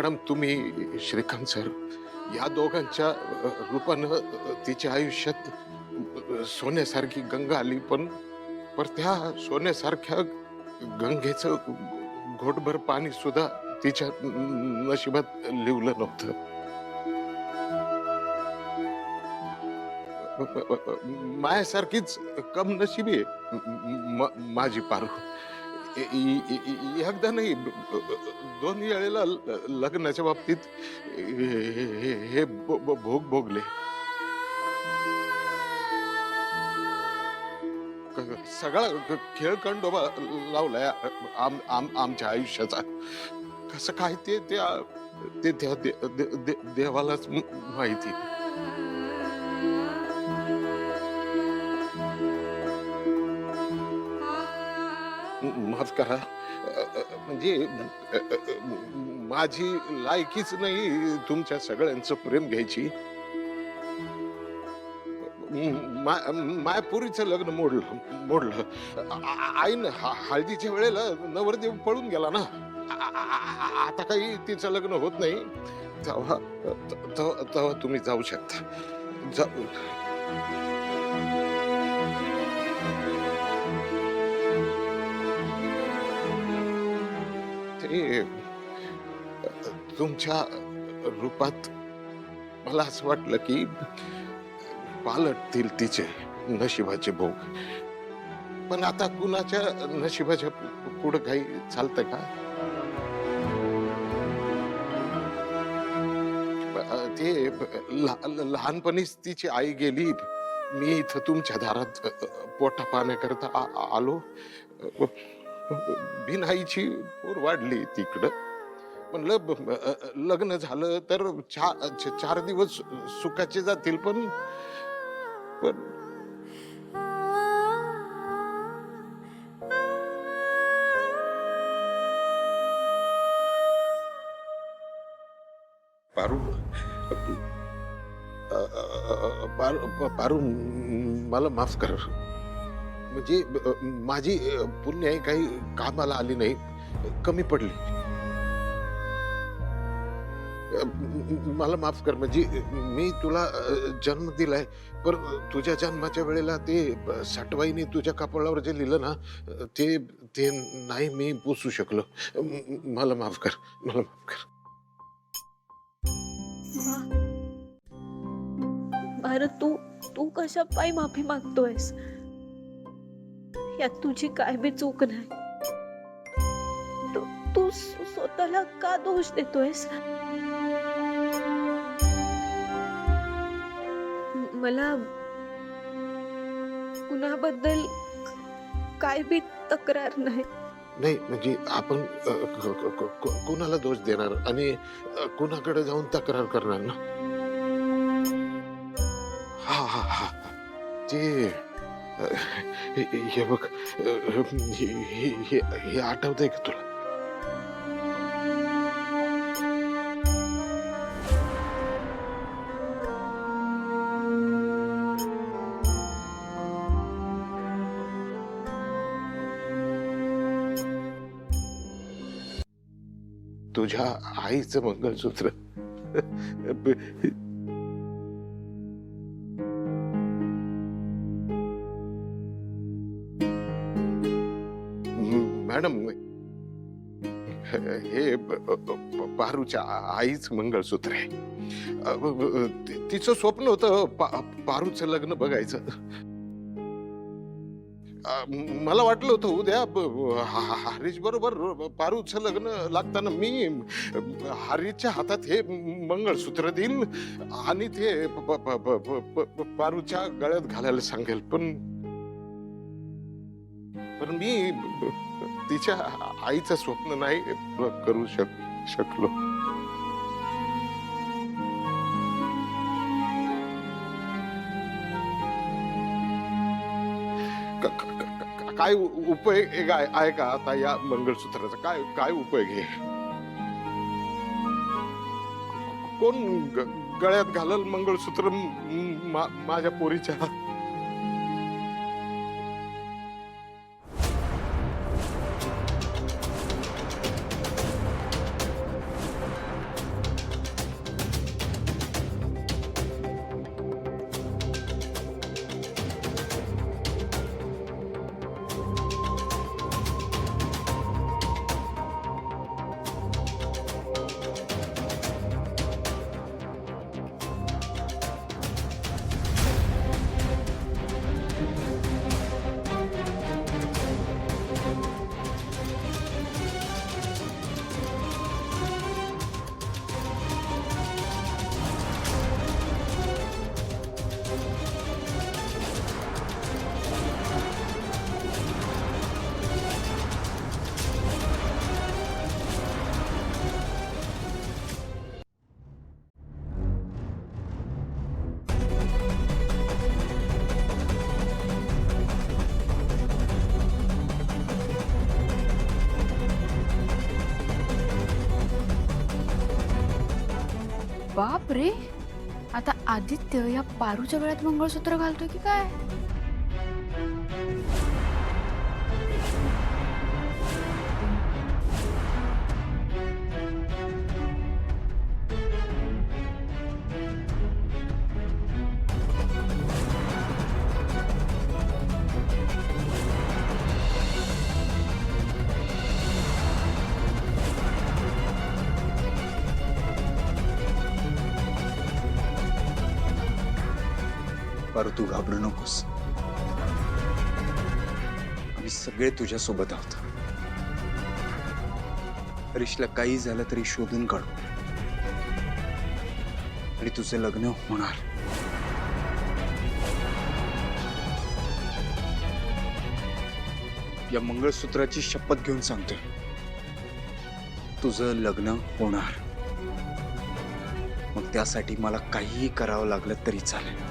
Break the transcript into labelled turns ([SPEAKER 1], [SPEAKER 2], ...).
[SPEAKER 1] Madam तुम्ही Shrikant sir या दोघांच्या रूपानं तिच्या आयुष्यात सोन्यासारखी गंगा आली, पण त्या सोन्यासारख्या गंगेचं घोटभर पाणी सुद्धा तिच्या नशिबात लिवलं नव्हतं. मायासारखीच कम नशिबी आहे माझी पारू. एकदा नाही, दोन वेळेला लग्नाच्या बाबतीत हे भोग भोगले. सगळा खेळखंडोबा लावलाय आमच्या आयुष्याचा. कसं काय ते त्या देवालाच माहिती. माफ करा, म्हणजे माझी लायकीच नाही तुमच्या सगळ्यांचं प्रेम घ्यायची. मायापुरीचं लग्न मोडलं. आईन हळदीच्या वेळेला नवरदेव पळून गेला ना. आता काही तिचं लग्न होत नाही. तेव्हा तुम्ही जाऊ शकता. ते तुमच्या रूपात मला असं वाटलं की पालटतील तिचे नशिबाचे भोग. पण आता कुणाच्या नशिबाच्या पुढे काही चालतंय का? ते लहानपणीच तिची आई गेली. मी इथं तुमच्या दारात पोटा पाण्याकरता आलो. बिन आईची पोर वाढली तिकडं. म्हणलं लग्न झालं तर 4 दिवस सुखाचे जातील, पण पारू पारू मला माफ कर. म्हणजे माझी पुण्याई काही कामाला आली नाही, कमी पडली. मला माफ कर. म्हणजे मी तुला जन्म दिलाय, पण तुझ्या जन्माच्या वेळेला ते साठवाईने तुझ्या कपाळावर जे लिहिलं ना, ते नाही मी पुसू शकलो. मला माफ कर, मला माफ कर.
[SPEAKER 2] भारत, तू कशा पायी माफी मागतोयस? यात तुझी काय बी चूक नाही. तू स्वतःला का दोष देतोयस? मला कुणाबद्दल काय बी तक्रार नाही.
[SPEAKER 1] नाही म्हणजे आपण कोणाला दोष देणार आणि कोणाकडे जाऊन तक्रार करणार ना? हा हा हा, ते हे बघ, हे आठवतंय का तुला? तुझ्या आईचं मंगळसूत्र. मॅडम, हे पारूच्या आईच मंगळसूत्र आहे. तिचं स्वप्न होतं पारूचं लग्न बघायचं. मला वाटलं होतं उद्या हरीश बरोबर पारूचं लग्न लागताना मी हरीशच्या हातात हे मंगळसूत्र देईल आणि ते पारूच्या गळ्यात घालायला सांगेल. पण मी तिच्या आईचं स्वप्न नाही करू शकलो. काय उपयोग आहे का आता या मंगळसूत्राचा? काय उपयोग आहे? कोण गळ्यात घालल मंगळसूत्र माझ्या पोरीच्या?
[SPEAKER 3] बाप रे, आता आदित्य या पारूच्या गळ्यात मंगळसूत्र घालतोय की काय?
[SPEAKER 4] पारू, तू घाबरू नकोस. आम्ही सगळे तुझ्या सोबत आहोत. हरीशला काही झालं तरी शोधून काढू आणि तुझं लग्न होणार. या मंगळसूत्राची शपथ घेऊन सांगतोय, तुझं लग्न होणार. मग त्यासाठी मला काहीही करावं लागलं तरी चालेल.